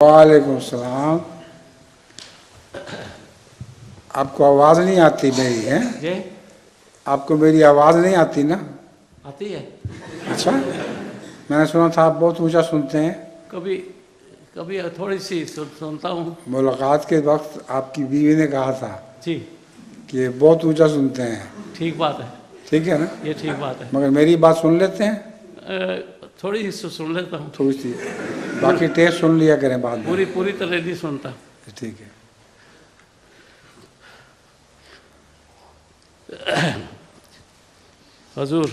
وعلیکم السلام. آپ کو آواز نہیں آتی میری ہے؟ جی آپ کو میری آواز نہیں آتی نا؟ آتی ہے. اچھا، میں نے سنا تھا آپ بہت اونچا سنتے ہیں. کبھی کبھی تھوڑی سی سنتا ہوں. ملاقات کے وقت آپ کی بیوی نے کہا تھا جی کہ بہت اونچا سنتے ہیں. ٹھیک بات ہے. ٹھیک ہے نا؟ یہ ٹھیک بات ہے. مگر میری بات سن لیتے ہیں؟ تھوڑی سی سن لیتا ہوں. تھوڑی سی، باقی ٹیسٹ سن لیا کریں بعد میں. پوری طرح نہیں سنتا. ٹھیک ہے. حضور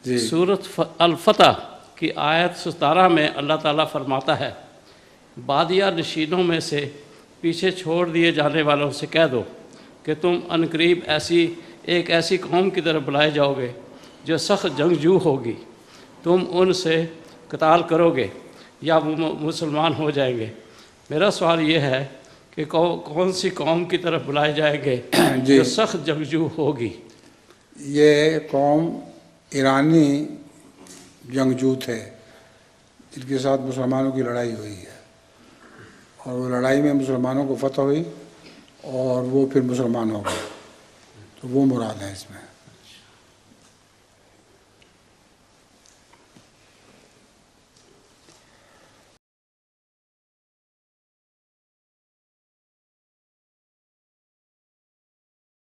جی سورۃ الفتح کی آیت 17 میں اللہ تعالیٰ فرماتا ہے، بادیہ نشینوں میں سے پیچھے چھوڑ دیے جانے والوں سے کہہ دو کہ تم عنقریب ایک ایسی قوم کی طرف بلائے جاؤ گے جو سخت جنگجو ہوگی. تم ان سے قتال کرو گے یا وہ مسلمان ہو جائیں گے. میرا سوال یہ ہے کہ کون سی قوم کی طرف بلائے جائیں گے جی، جو سخت جنگجو ہوگی؟ یہ قوم ایرانی جنگجو تھے جن کے ساتھ مسلمانوں کی لڑائی ہوئی ہے، اور وہ لڑائی میں مسلمانوں کو فتح ہوئی اور وہ پھر مسلمان ہو گئے، تو وہ مراد ہے اس میں.